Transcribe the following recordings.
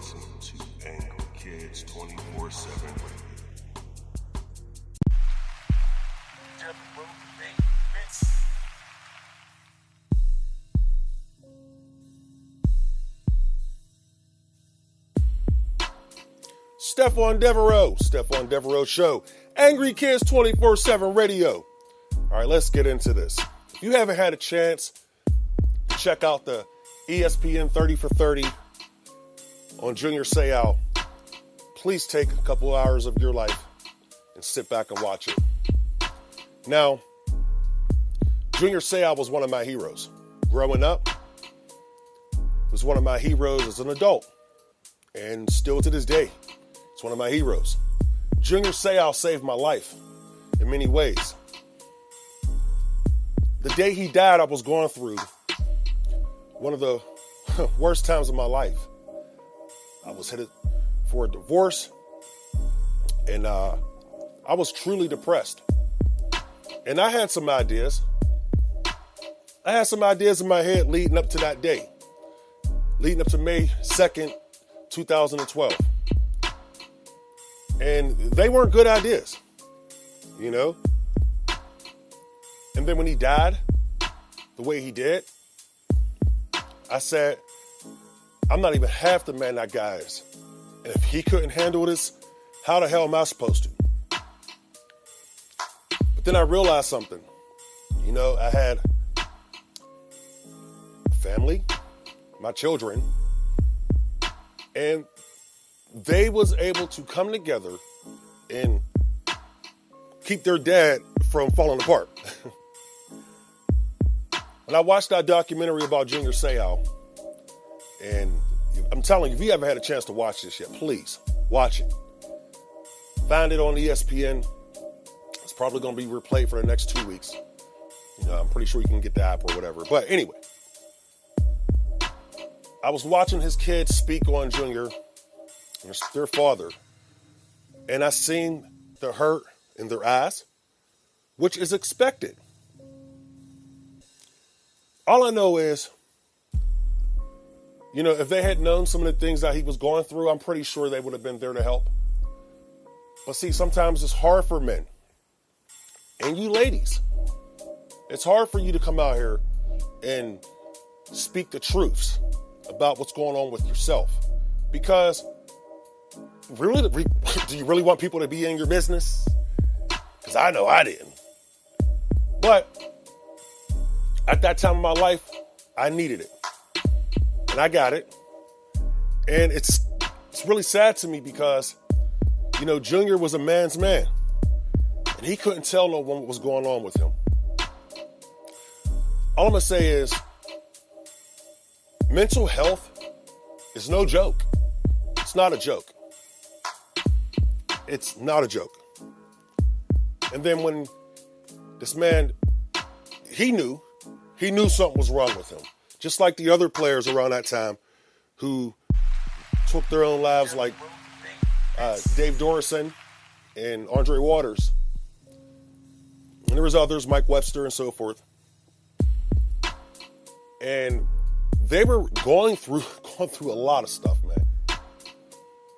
listening to Angry Kids 24/7 Radio. Stephon Devereux Show, Angry Kids 24/7 Radio. All right, let's get into this. If you haven't had a chance to check out the ESPN 30 for 30 on Junior Seau, please take a couple hours of your life and sit back and watch it. Now, Junior Seau was one of my heroes. Growing up, was one of my heroes as an adult, and still to this day, it's one of my heroes. Junior Seau saved my life in many ways. The day he died, I was going through one of the worst times of my life. I was headed for a divorce, and I was truly depressed. And I had some ideas. I had some ideas in my head leading up to that day, leading up to May 2nd, 2012. And they weren't good ideas, you know? And then when he died, the way he did, I said, I'm not even half the man that guy is. And if he couldn't handle this, how the hell am I supposed to? But then I realized something. You know, I had a family, my children, and they was able to come together and keep their dad from falling apart. When I watched that documentary about Junior Seau, and I'm telling you, if you haven't had a chance to watch this yet, please watch it. Find it on ESPN. It's probably going to be replayed for the next 2 weeks. You know, I'm pretty sure you can get the app or whatever. But anyway, I was watching his kids speak on Junior, their father, and I seen the hurt in their eyes, which is expected. All I know is, you know, if they had known some of the things that he was going through, I'm pretty sure they would have been there to help. But see, sometimes it's hard for men, and you ladies, it's hard for you to come out here and speak the truths about what's going on with yourself, because really, do you really want people to be in your business? Because I know I didn't. But at that time of my life, I needed it. And I got it. And it's really sad to me because, you know, Junior was a man's man. And he couldn't tell no one what was going on with him. All I'm going to say is, mental health is no joke. It's not a joke. It's not a joke. And then when this man, he knew something was wrong with him. Just like the other players around that time who took their own lives, like Dave Dorison and Andre Waters. And there was others, Mike Webster and so forth. And they were going through a lot of stuff, man.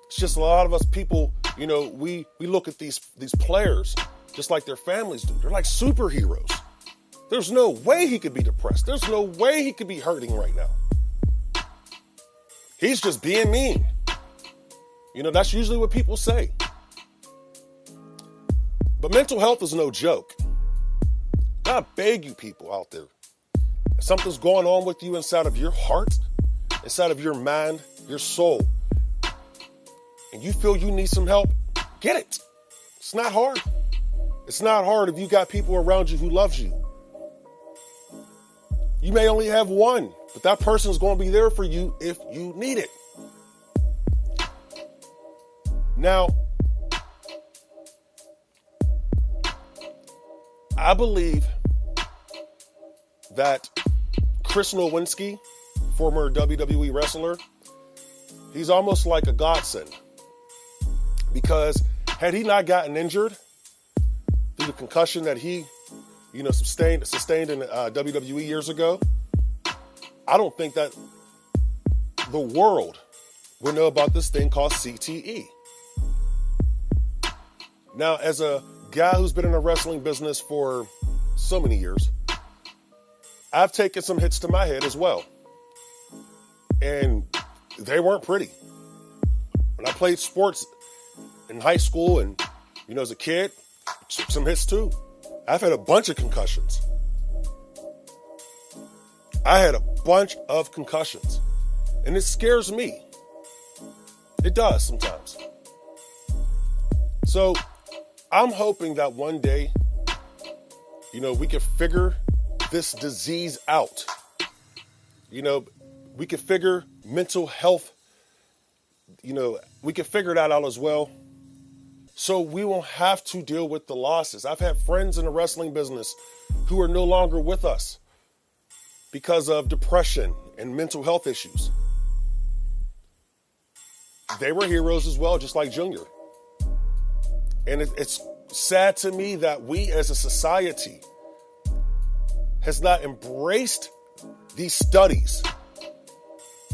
It's just a lot of us people, you know, we look at these players just like their families do. They're like superheroes. There's no way he could be depressed. There's no way he could be hurting right now. He's just being mean. You know, that's usually what people say. But mental health is no joke. I beg you people out there, if something's going on with you inside of your heart, inside of your mind, your soul, and you feel you need some help, get it. It's not hard. It's not hard if you got people around you who loves you. You may only have one, but that person's going to be there for you if you need it. Now, I believe that Chris Nowinski, former WWE wrestler, he's almost like a godsend. Because had he not gotten injured through the concussion that he, you know, sustained in WWE years ago, I don't think that the world will know about this thing called CTE. Now, as a guy who's been in the wrestling business for so many years, I've taken some hits to my head as well. And they weren't pretty. When I played sports in high school and, as a kid, took some hits too. I've had a bunch of concussions. And it scares me. It does sometimes. So I'm hoping that one day, we can figure this disease out. We can figure mental health, we can figure that out as well. So we won't have to deal with the losses. I've had friends in the wrestling business who are no longer with us because of depression and mental health issues. They were heroes as well, just like Junior. And it's sad to me that we as a society has not embraced these studies.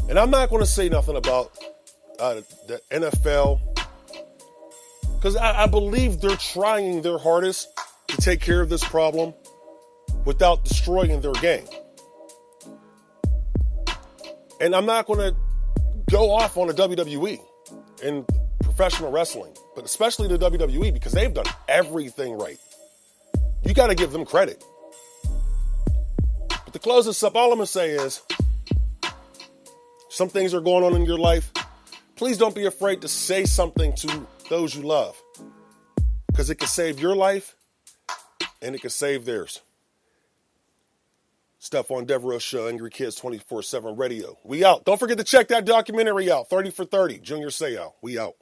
And I'm not going to say nothing about the NFL, because I believe they're trying their hardest to take care of this problem without destroying their game. And I'm not going to go off on the WWE and professional wrestling, but especially the WWE, because they've done everything right. You got to give them credit. But to close this up, all I'm going to say is, some things are going on in your life. Please don't be afraid to say something to those you love, because it can save your life and it can save theirs. Stephon Devereux Show, Angry Kids 24/7 Radio. We out. Don't forget to check that documentary out, 30 for 30, Junior Seau. We out.